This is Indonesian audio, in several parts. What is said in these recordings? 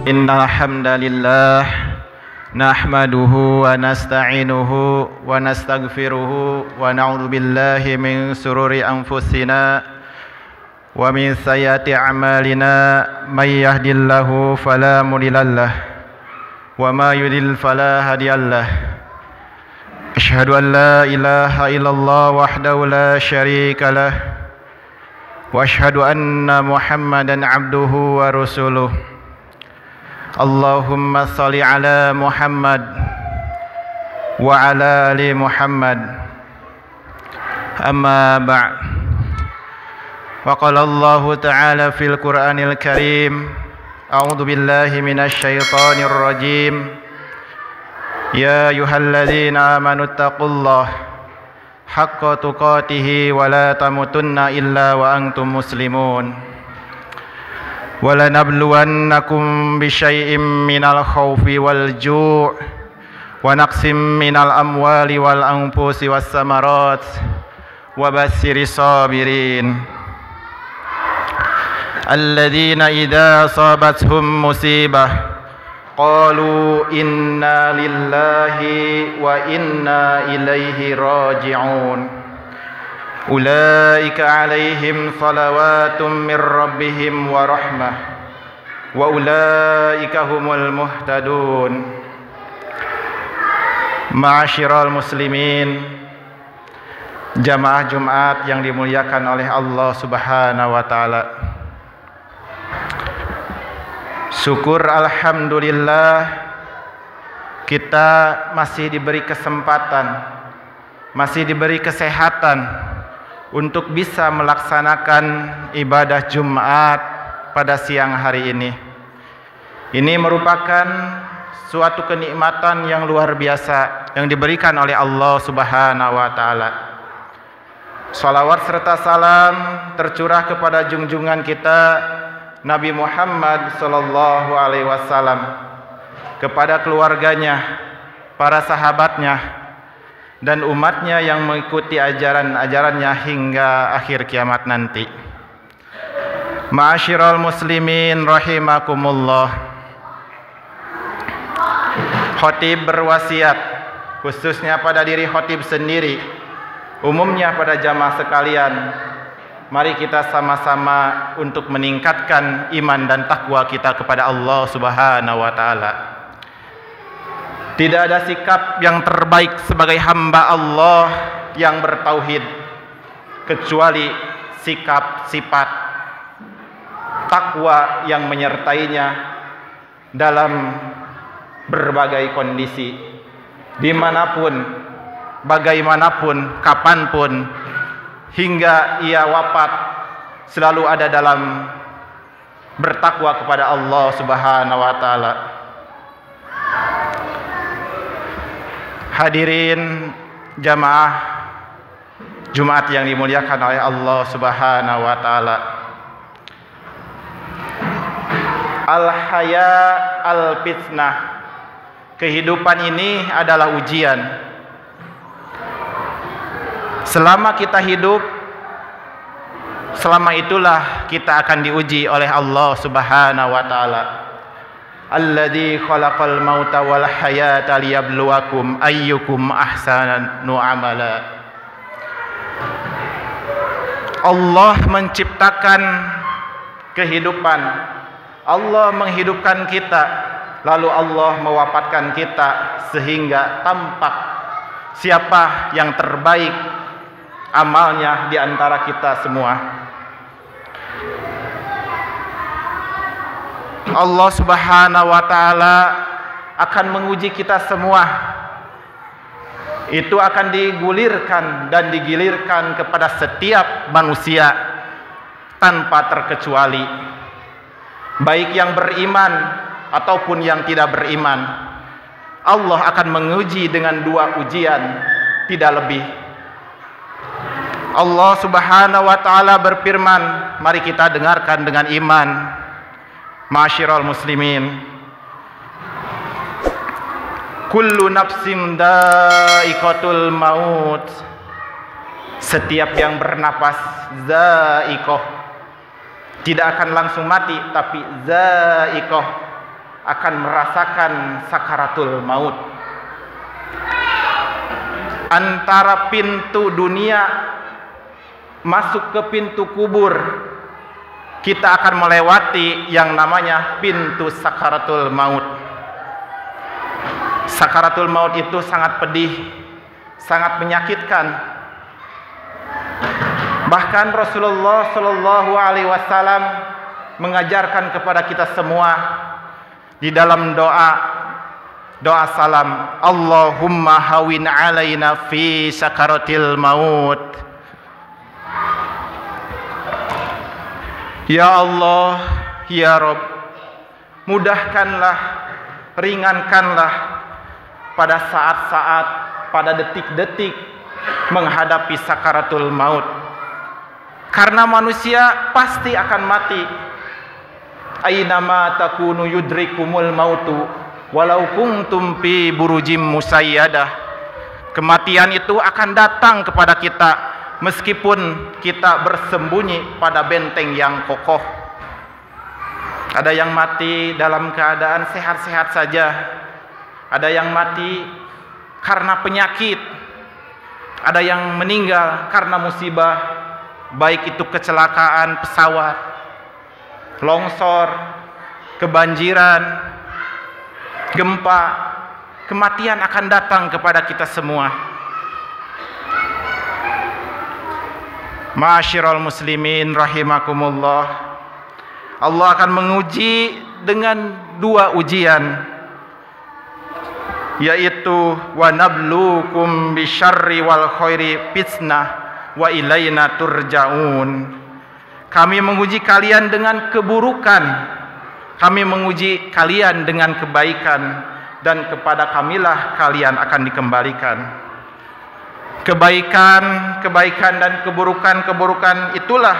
Innal hamdalillah nahmaduhu wa nasta'inuhu wa nastaghfiruhu wa na'udzu billahi min sururi anfusina wa min sayyiati a'malina may yahdihillahu fala mudhillalah wa may yudlil fala hadiyalah. Asyhadu an la ilaha illallah wahdahu la syarikalah wa asyhadu anna Muhammadan abduhu wa rasuluh. Allahumma salli ala Muhammad wa ala ali Muhammad. Amma ba'd. Wa qala Allah ta'ala fil Qur'anil Karim, a'udzu billahi minasy syaithanir rajim. Ya ayyuhalladzina amanu taqullaha haqqa tuqatih wa la tamutunna illa wa antum muslimun. Wa lanabluwannakum bisyai'im minal khaufi wal ju' wa naqsim minal amwali wal anfusi was samarat wa basyiri sabirin alladzina idza asabathum musibah qalu inna lillahi wa inna ilaihi raji'un. Ulaika alaihim salawatun min rabbihim wa rahmah wa ulaika humul muhtadun. Ma'asyiral muslimin, jamaah Jumat yang dimuliakan oleh Allah Subhanahu wa taala. Syukur alhamdulillah kita masih diberi kesempatan, masih diberi kesehatan untuk bisa melaksanakan ibadah Jumat pada siang hari ini. Ini merupakan suatu kenikmatan yang luar biasa yang diberikan oleh Allah Subhanahu wa taala. Salawat serta salam tercurah kepada junjungan kita Nabi Muhammad sallallahu alaihi wasallam, kepada keluarganya, para sahabatnya, dan umatnya yang mengikuti ajaran-ajarannya hingga akhir kiamat nanti. Ma'asyiral muslimin rahimakumullah. Khatib berwasiat, khususnya pada diri khatib sendiri, umumnya pada jamaah sekalian, mari kita sama-sama untuk meningkatkan iman dan takwa kita kepada Allah Subhanahu wa taala. Tidak ada sikap yang terbaik sebagai hamba Allah yang bertauhid kecuali sikap sifat takwa yang menyertainya dalam berbagai kondisi, dimanapun, bagaimanapun, kapanpun, hingga ia wafat selalu ada dalam bertakwa kepada Allah Subhanahu wa taala. Hadirin jamaah Jumat yang dimuliakan oleh Allah Subhanahu wa taala. Al-haya al-fitnah. Kehidupan ini adalah ujian. Selama kita hidup, selama itulah kita akan diuji oleh Allah Subhanahu wa taala. Alladzi khalaqal mauta wal hayata liyabluwakum ayyukum ahsanu amala. Allah menciptakan kehidupan, Allah menghidupkan kita, lalu Allah mewafatkan kita sehingga tampak siapa yang terbaik amalnya di antara kita semua. Allah Subhanahu wa taala akan menguji kita semua. Itu akan digulirkan dan digilirkan kepada setiap manusia tanpa terkecuali, baik yang beriman ataupun yang tidak beriman. Allah akan menguji dengan dua ujian, tidak lebih. Allah Subhanahu wa taala berfirman, mari kita dengarkan dengan iman. Ma'asyiral muslimin, kullu nafsin dha'iqatul maut. Setiap yang bernapas dha'iqah, tidak akan langsung mati, tapi dha'iqah akan merasakan sakaratul maut. Antara pintu dunia masuk ke pintu kubur, kita akan melewati yang namanya pintu sakaratul maut. Sakaratul maut itu sangat pedih, sangat menyakitkan. Bahkan Rasulullah Shallallahu Alaihi Wasallam mengajarkan kepada kita semua di dalam doa salam, Allahumma hawin alaina fi sakaratil maut. Ya Allah, ya Rabb, mudahkanlah, ringankanlah pada saat-saat, pada detik-detik menghadapi sakaratul maut. Karena manusia pasti akan mati. Ainama takunu yudrikumul mautu walau kuntum fi burujim musayyadah. Kematian itu akan datang kepada kita meskipun kita bersembunyi pada benteng yang kokoh. Ada yang mati dalam keadaan sehat-sehat saja. Ada yang mati karena penyakit. Ada yang meninggal karena musibah, baik itu kecelakaan pesawat, longsor, kebanjiran, gempa. Kematian akan datang kepada kita semua. Ma'asyiral muslimin rahimakumullah, Allah akan menguji dengan dua ujian, yaitu wa nabluukum bisyarri wal khairi fitnah wa ilaina turja'un. Kami menguji kalian dengan keburukan, kami menguji kalian dengan kebaikan, dan kepada kamilah kalian akan dikembalikan. Kebaikan dan keburukan itulah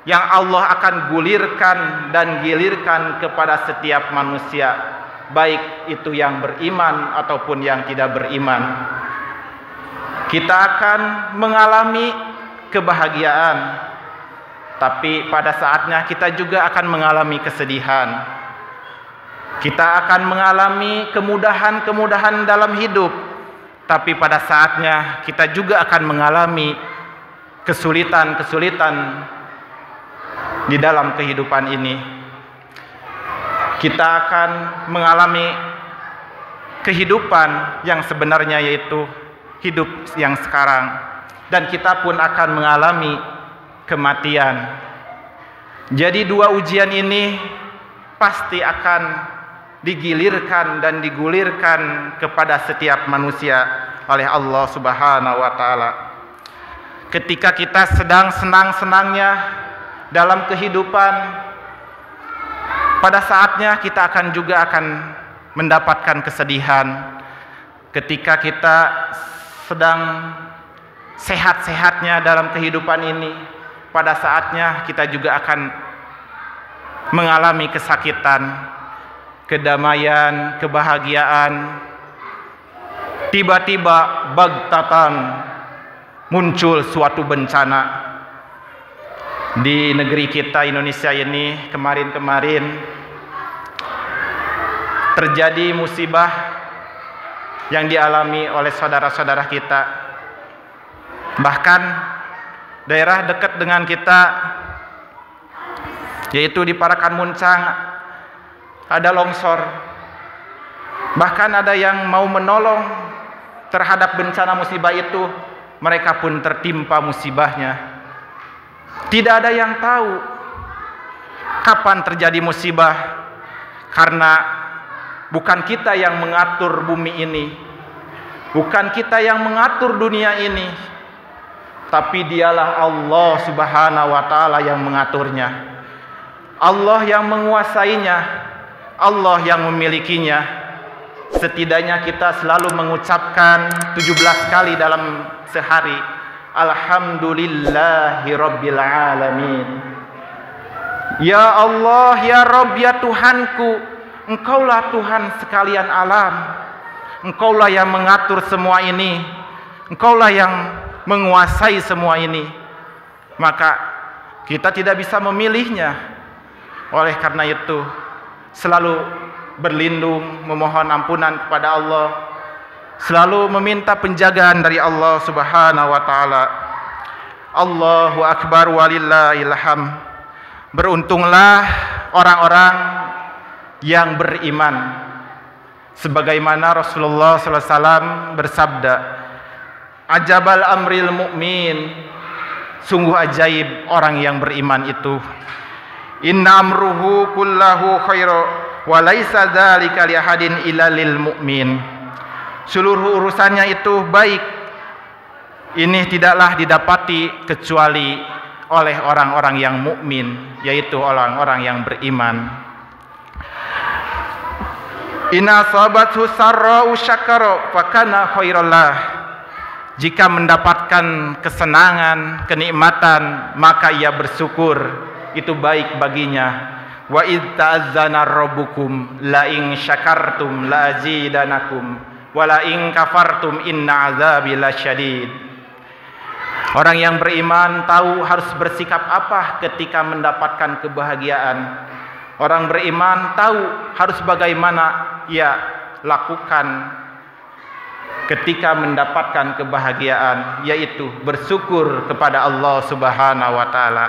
yang Allah akan gulirkan dan gilirkan kepada setiap manusia, baik itu yang beriman ataupun yang tidak beriman. Kita akan mengalami kebahagiaan, tapi pada saatnya kita juga akan mengalami kesedihan. Kita akan mengalami kemudahan-kemudahan dalam hidup, tapi pada saatnya kita juga akan mengalami kesulitan-kesulitan di dalam kehidupan ini. Kita akan mengalami kehidupan yang sebenarnya, yaitu hidup yang sekarang, dan kita pun akan mengalami kematian. Jadi dua ujian ini pasti akan digilirkan dan digulirkan kepada setiap manusia oleh Allah Subhanahu wa taala. Ketika kita sedang senang-senangnya dalam kehidupan, pada saatnya kita juga akan mendapatkan kesedihan. Ketika kita sedang sehat-sehatnya dalam kehidupan ini, pada saatnya kita juga akan mengalami kesakitan, kedamaian, kebahagiaan. Tiba-tiba bagtatan muncul suatu bencana. Di negeri kita Indonesia ini kemarin-kemarin terjadi musibah yang dialami oleh saudara-saudara kita. Bahkan daerah dekat dengan kita, yaitu di Parakan Muncang, ada longsor. Bahkan ada yang mau menolong terhadap bencana musibah itu, mereka pun tertimpa musibahnya. Tidak ada yang tahu kapan terjadi musibah, karena bukan kita yang mengatur bumi ini, bukan kita yang mengatur dunia ini, tapi dialah Allah Subhanahu wa taala yang mengaturnya. Allah yang menguasainya, Allah yang memilikinya. Setidaknya kita selalu mengucapkan 17 kali dalam sehari, Alhamdulillahi Rabbil Alamin. Ya Allah, ya Rabb, ya Tuhanku, Engkaulah Tuhan sekalian alam. Engkaulah yang mengatur semua ini, Engkaulah yang menguasai semua ini. Maka kita tidak bisa memilihnya. Oleh karena itu, selalu berlindung, memohon ampunan kepada Allah, selalu meminta penjagaan dari Allah Subhanahu wa taala. Allahu akbar walillahil hamd. Beruntunglah orang-orang yang beriman. Sebagaimana Rasulullah sallallahu alaihi wasallam bersabda, "Ajabal amril mu'min." Sungguh ajaib orang yang beriman itu. Inna amruhu kullahu khairu wa laisa dzalika li ahadin illa lil mu'min. Seluruh urusannya itu baik. Ini tidaklah didapati kecuali oleh orang-orang yang mukmin, yaitu orang-orang yang beriman. Inna sabathu sarra'u syakara fakana khairallah. Jika mendapatkan kesenangan, kenikmatan, maka ia bersyukur, itu baik baginya. Wa id ta'azzana rabbukum la in syakartum la azidanakum wa la in kafartum inna azabi lasyadid. Orang yang beriman tahu harus bersikap apa ketika mendapatkan kebahagiaan. Orang beriman tahu harus bagaimana ia lakukan ketika mendapatkan kebahagiaan, yaitu bersyukur kepada Allah Subhanahu wa taala.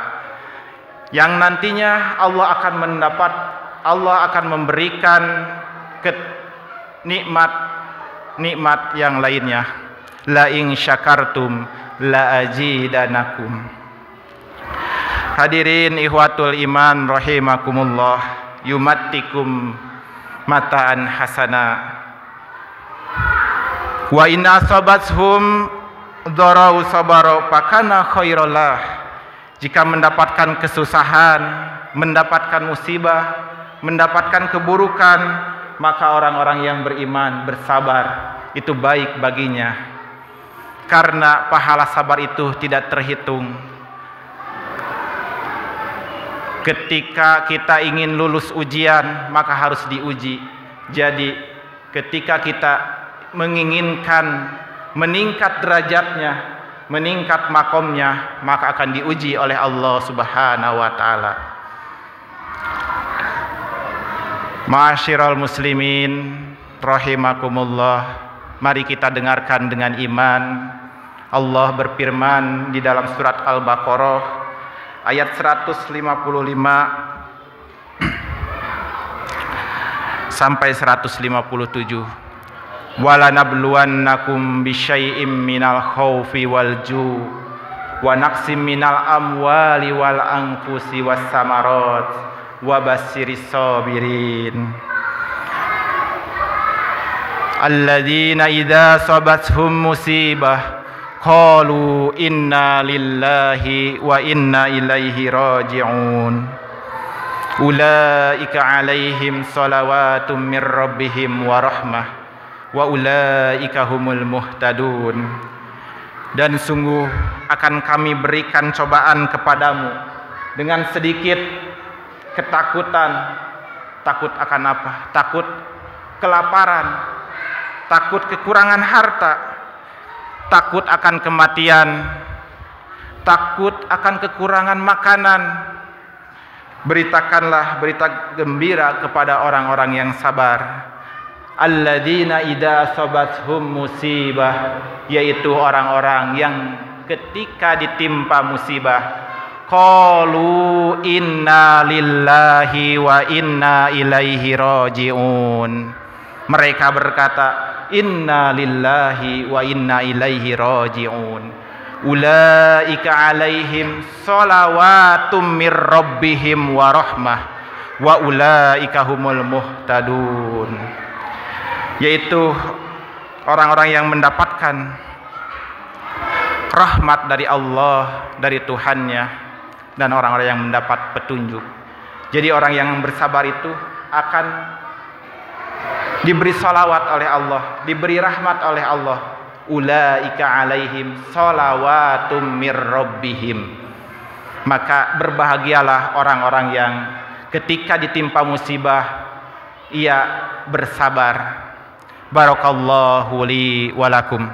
Yang nantinya Allah akan memberikan nikmat yang lainnya. La in syakartum la azidanakum. Hadirin ikhwatul iman rahimakumullah, yumattikum mataan hasana. Wa inna sabathum dharau sabaro fakana khairallah. Jika mendapatkan kesusahan, mendapatkan musibah, mendapatkan keburukan, maka orang-orang yang beriman bersabar, itu baik baginya. Karena pahala sabar itu tidak terhitung. Ketika kita ingin lulus ujian, maka harus diuji. Jadi ketika kita menginginkan meningkat derajatnya, meningkat makomnya, maka akan diuji oleh Allah Subhanahu wa taala. Ma'asyiral muslimin rahimakumullah, mari kita dengarkan dengan iman. Allah berfirman di dalam surat Al-Baqarah ayat 155 sampai 157. Wala nabluwannakum bisyai'im minal khaufi wal ju' wa naqsim minal amwali wal anfusi was samarat wa bassiris sabirin alladzina idza sabathum musibah qalu inna lillahi wa inna ilaihi raji'un ulaika alaihim salawatum mir rabbihim wa rahmah wa ulaika humul muhtadun. Dan sungguh akan kami berikan cobaan kepadamu dengan sedikit ketakutan. Takut akan apa? Takut kelaparan, takut kekurangan harta, takut akan kematian, takut akan kekurangan makanan. Beritakanlah berita gembira kepada orang-orang yang sabar. Alladzina idza sabathum musibah, yaitu orang-orang yang ketika ditimpa musibah qalu inna lillahi wa inna ilaihi raji'un. Mereka berkata inna lillahi wa inna ilaihi raji'un. Ulaika alaihim salawatum mir rabbihim wa rahmah wa ulaika humul muhtadun. Yaitu orang-orang yang mendapatkan rahmat dari Allah, dari Tuhannya, dan orang-orang yang mendapat petunjuk. Jadi orang yang bersabar itu akan diberi salawat oleh Allah, diberi rahmat oleh Allah. Ulaika alaihim salawatum mir rabbihim. Maka berbahagialah orang-orang yang ketika ditimpa musibah ia bersabar. Barakallahu li wa lakum.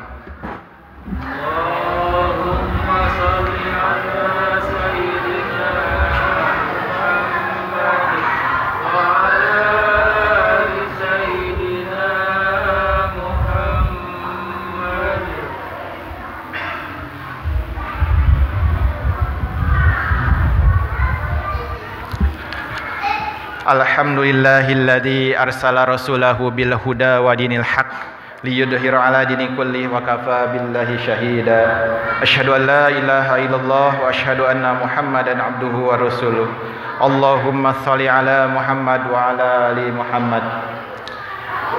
Alhamdulillahilladzi arsala rasulahu bil huda wa dinil haq liyudhhira ala dini kulli wa kafa billahi syahida. Asyhadu an la ilaha illallah wa asyhadu anna Muhammadan abduhu wa rasuluh. Allahumma shalli ala Muhammad wa ala ali Muhammad.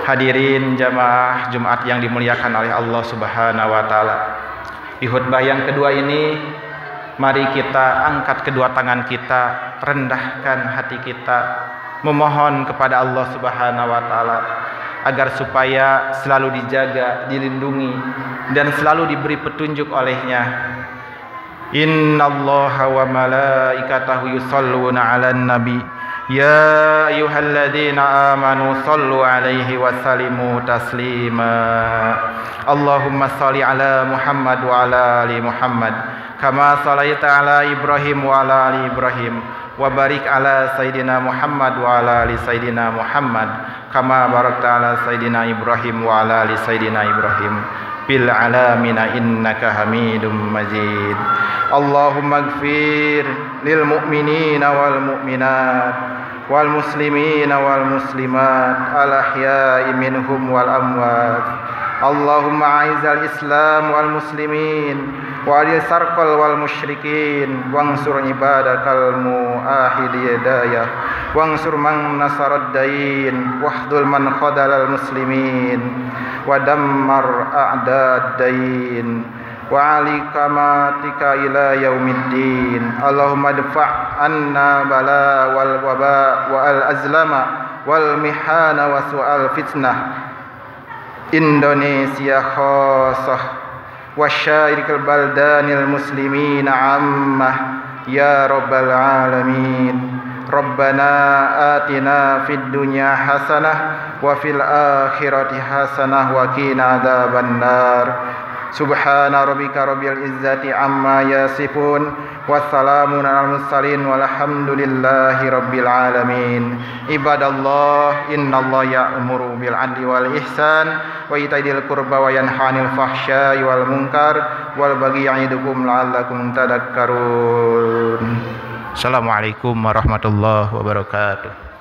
Hadirin jamaah Jumat yang dimuliakan oleh Allah Subhanahu wa taala. Di khutbah yang kedua ini, mari kita angkat kedua tangan kita, rendahkan hati kita, memohon kepada Allah Subhanahu wa taala agar supaya selalu dijaga, dilindungi dan selalu diberi petunjuk olehnya. Innallaha wa malaikatahu yusholluna 'alan nabi ya ayyuhalladzina amanu shallu 'alaihi wa sallimu taslima. Allahumma shalli 'ala Muhammad wa 'ala ali Muhammad kama shallaita 'ala Ibrahim wa 'ala ali Ibrahim wa barik 'ala sayidina Muhammad wa 'ala ali sayidina Muhammad kama barakta 'ala sayidina Ibrahim wa 'ala ali sayidina Ibrahim fil 'alamina innaka Hamidum Majid. Allahumma ighfir lil mu'minina wal mu'minat wal muslimina wal muslimat al ahya'i minhum wal amwat. Allahumma a'izzal Islam wal muslimin wa adil sarqal wal musyrikin wansur ibadakal mu'ahidiyadayah wansur man nasarad dain wahdul man khadalal muslimin wa dammar a'dad dain wa alikamatika ila yaumiddin. Allahumma dfa' anna bala wal waba wa al azlama wal mihana wa su'al fitnah Indonesia khasah wa syarikal baldanil muslimin ammah ya rabbal alamin. Rabbana atina fid dunya hasanah wa fil akhirati hasanah wa qina adzabannar. Subhana rabbika rabbil izzati amma yasifun wassalamun alal mursalin walhamdulillahi rabbil alamin. Ibadallah, innallaha ya'muru bil adli wal ihsan wa ita'i dzil qurba wa yanha 'anil fahsya'i wal munkar wal baghi ya'idukum la'allakum tadhakkarun. Assalamualaikum warahmatullahi wabarakatuh.